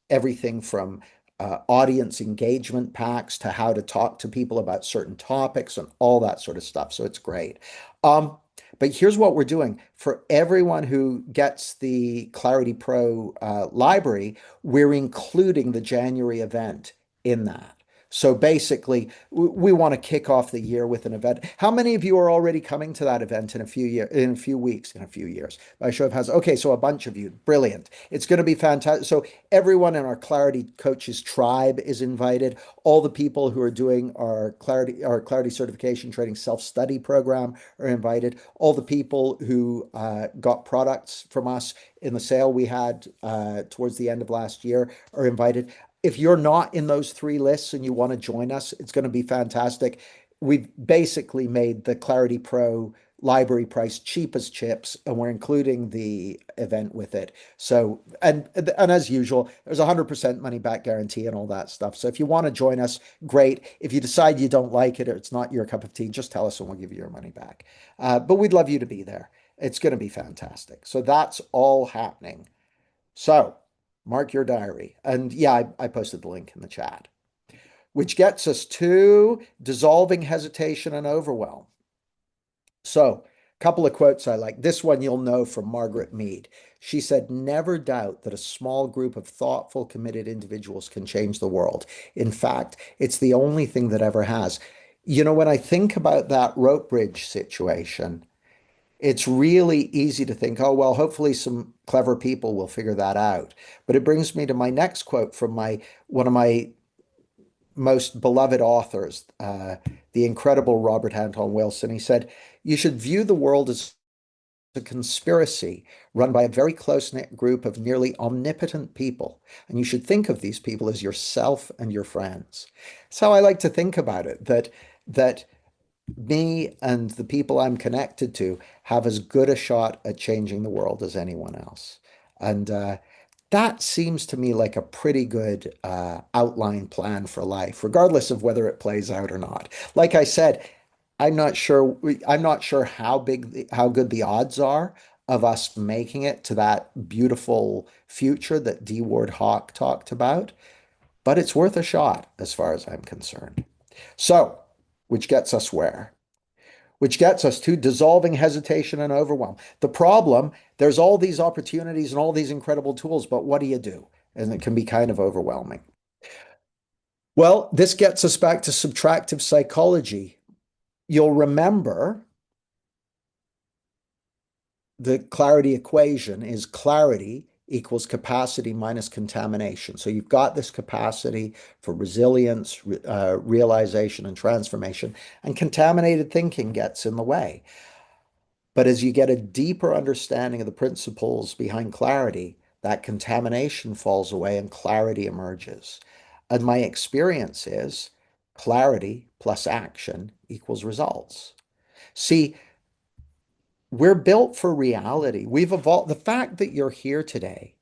everything from audience engagement packs to how to talk to people about certain topics and all that sort of stuff. So it's great. Um, but here's what we're doing for everyone who gets the Clarity Pro library, we're including the January event in that. So basically, we want to kick off the year with an event. How many of you are already coming to that event in a few years, in a few weeks, in a few years? By show of hands. Okay, so a bunch of you. Brilliant. It's going to be fantastic. So everyone in our Clarity Coaches tribe is invited. All the people who are doing our Clarity certification training self-study program are invited. All the people who got products from us in the sale we had towards the end of last year are invited. If you're not in those three lists and you want to join us, it's going to be fantastic. We've basically made the Clarity Pro library price, cheap as chips, and we're including the event with it. So, and as usual, there's 100% money back guarantee and all that stuff. So if you want to join us, great. If you decide you don't like it or it's not your cup of tea, just tell us and we'll give you your money back. But we'd love you to be there. It's going to be fantastic. So that's all happening. So mark your diary. And yeah, I posted the link in the chat, which gets us to dissolving hesitation and overwhelm. So, a couple of quotes I like. This one you'll know from Margaret Mead. She said, "Never doubt that a small group of thoughtful, committed individuals can change the world. In fact, it's the only thing that ever has." You know, when I think about that rope bridge situation, it's really easy to think, oh, well, hopefully some clever people will figure that out. But it brings me to my next quote from my one of my most beloved authors, the incredible Robert Anton Wilson. He said, "You should view the world as a conspiracy run by a very close-knit group of nearly omnipotent people. And you should think of these people as yourself and your friends." That's how I like to think about it, that me and the people I'm connected to have as good a shot at changing the world as anyone else. And that seems to me like a pretty good outline plan for life, regardless of whether it plays out or not. Like I said, I'm not sure how good the odds are of us making it to that beautiful future that D. Ward Hawk talked about, but it's worth a shot as far as I'm concerned. So, which gets us where? Which gets us to dissolving hesitation and overwhelm. The problem, there's all these opportunities and all these incredible tools, but what do you do? And it can be kind of overwhelming. Well, this gets us back to subtractive psychology. You'll remember the clarity equation is clarity equals capacity minus contamination. So you've got this capacity for resilience, realization, and transformation, and contaminated thinking gets in the way. But as you get a deeper understanding of the principles behind clarity, that contamination falls away and clarity emerges. And my experience is clarity plus action equals results. See, we're built for reality. We've evolved. The fact that you're here today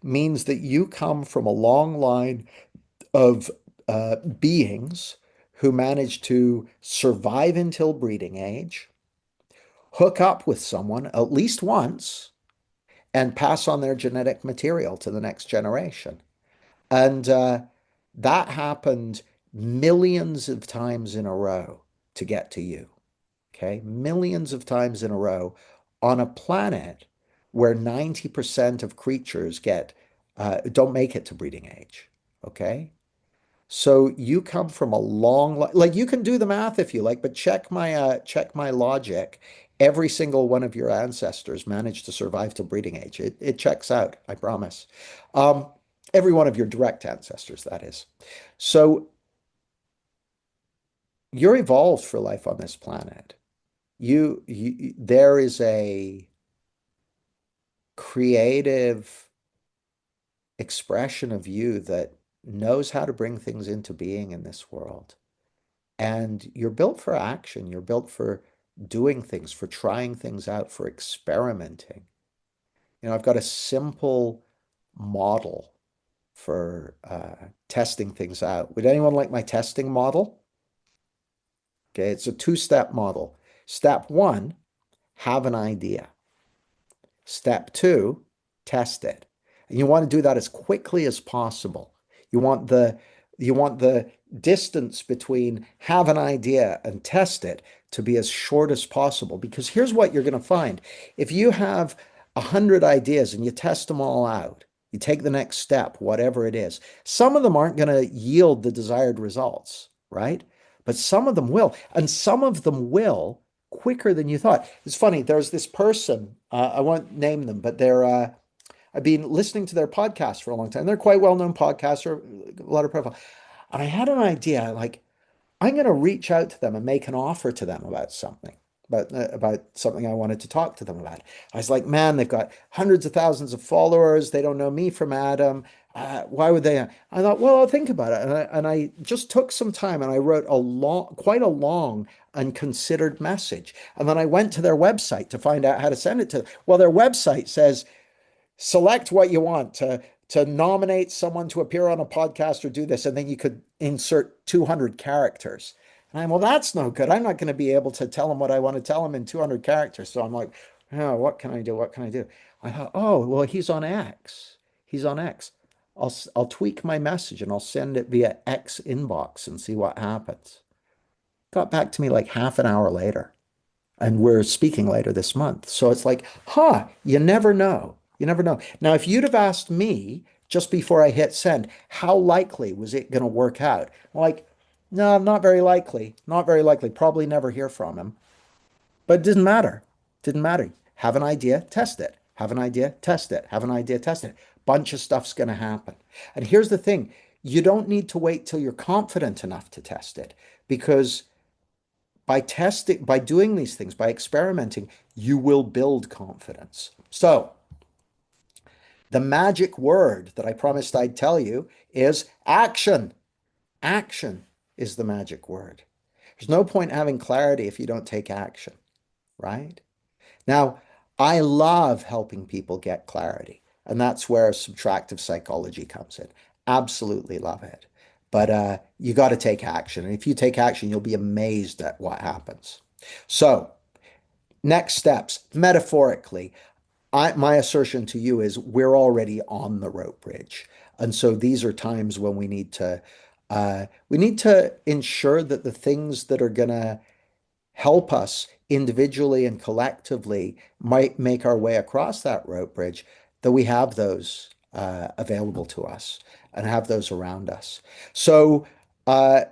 means that you come from a long line of beings who managed to survive until breeding age, hook up with someone at least once, and pass on their genetic material to the next generation. And that happened millions of times in a row to get to you. Okay, millions of times in a row on a planet where 90% of creatures don't make it to breeding age. Okay, so you come from a like you can do the math if you like, but check my logic. Every single one of your ancestors managed to survive to breeding age. It checks out, I promise. Um, every one of your direct ancestors, that is. So you're evolved for life on this planet. There is a creative expression of you that knows how to bring things into being in this world. And you're built for action. You're built for doing things, for trying things out, for experimenting. You know, I've got a simple model for testing things out. Would anyone like my testing model? Okay, it's a two-step model. Step one, have an idea. Step two, test it. And you want to do that as quickly as possible. You want the distance between have an idea and test it to be as short as possible. Because here's what you're going to find. If you have 100 ideas and you test them all out, you take the next step, whatever it is. Some of them aren't going to yield the desired results, right? But some of them will. And some of them will quicker than you thought. It's funny, there's this person, I won't name them, but I've been listening to their podcast for a long time. They're quite well-known podcaster, a lot of profile. And I had an idea, like, I'm going to reach out to them and make an offer to them about something. about something I wanted to talk to them about. I was like, man, they've got hundreds of thousands of followers. They don't know me from Adam. Why would they? I thought, well, I'll think about it. And I just took some time and I wrote quite a long and considered message. And then I went to their website to find out how to send it to them. Well, their website says, select what you want to nominate someone to appear on a podcast or do this, and then you could insert 200 characters. And I'm, well, that's no good. I'm not going to be able to tell them what I want to tell them in 200 characters. So I'm like, oh, what can I do? What can I do? I thought, oh, well, he's on X. He's on X. I'll tweak my message and I'll send it via X inbox and see what happens. Got back to me like half an hour later, and we're speaking later this month. So it's like, huh, you never know. You never know. Now, if you'd have asked me just before I hit send, how likely was it going to work out? Like, no, not very likely. Not very likely. Probably never hear from him. But it didn't matter. Didn't matter. Have an idea, test it. Have an idea, test it. Have an idea, test it. Bunch of stuff's going to happen. And here's the thing, you don't need to wait till you're confident enough to test it, because by doing these things, by experimenting, you will build confidence. So, the magic word that I promised I'd tell you is action. Action is the magic word. There's no point having clarity if you don't take action, right? Now, I love helping people get clarity, and that's where subtractive psychology comes in. Absolutely love it. But you got to take action. And if you take action, you'll be amazed at what happens. So, next steps, metaphorically, my assertion to you is we're already on the rope bridge. And so these are times when we need to ensure that the things that are going to help us individually and collectively might make our way across that rope bridge, that we have those available to us and have those around us. So uh,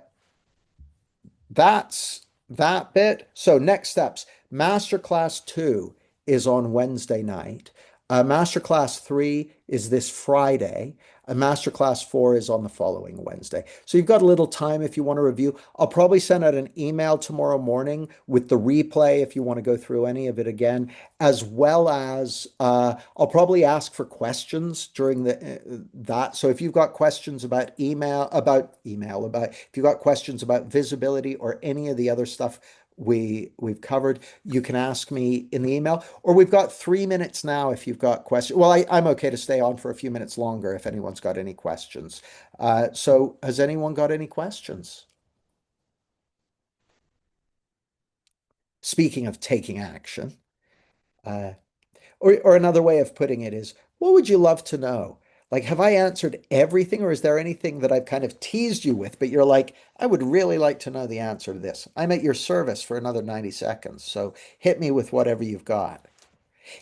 that's that bit. So next steps. Masterclass 2 is on Wednesday night. Masterclass 3 is this Friday. And Masterclass 4 is on the following Wednesday. So you've got a little time if you want to review. I'll probably send out an email tomorrow morning with the replay if you want to go through any of it again, as well as I'll probably ask for questions during that. So if you've got questions about if you've got questions about visibility or any of the other stuff we've covered, you can ask me in the email, or we've got 3 minutes now if you've got questions. Well, I'm okay to stay on for a few minutes longer if anyone's got any questions. So has anyone got any questions? Speaking of taking action, uh, or another way of putting it is, what would you love to know? Like, have I answered everything, or is there anything that I've kind of teased you with, but you're like, I would really like to know the answer to this? I'm at your service for another 90 seconds, so hit me with whatever you've got.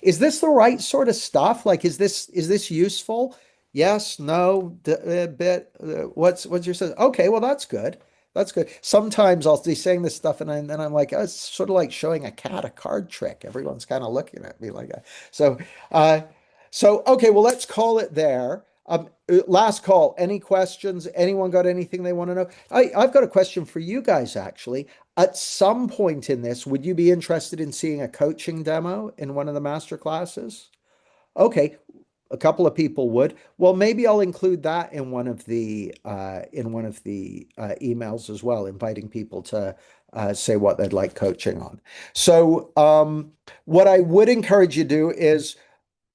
Is this the right sort of stuff? Like, is this useful? Yes, no, bit. What's your sense? Okay, well, that's good. That's good. Sometimes I'll be saying this stuff, and then I'm like, oh, it's sort of like showing a cat a card trick. Everyone's kind of looking at me like that. So, uh, okay, well, let's call it there. Last call. Any questions? Anyone got anything they want to know? I've got a question for you guys, actually. At some point in this, would you be interested in seeing a coaching demo in one of the master classes? Okay, a couple of people would. Well, maybe I'll include that in one of the emails as well, inviting people to say what they'd like coaching on. So, what I would encourage you to do is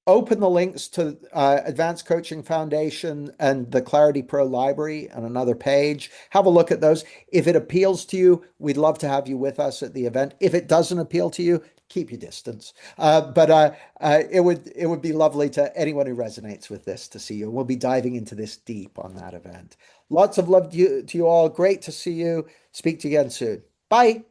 open the links to Advanced Coaching Foundation and the Clarity Pro Library on another page. Have a look at those. If it appeals to you, we'd love to have you with us at the event. If it doesn't appeal to you, keep your distance. But it would be lovely to anyone who resonates with this to see you. We'll be diving into this deep on that event. Lots of love to you all. Great to see you. Speak to you again soon. Bye.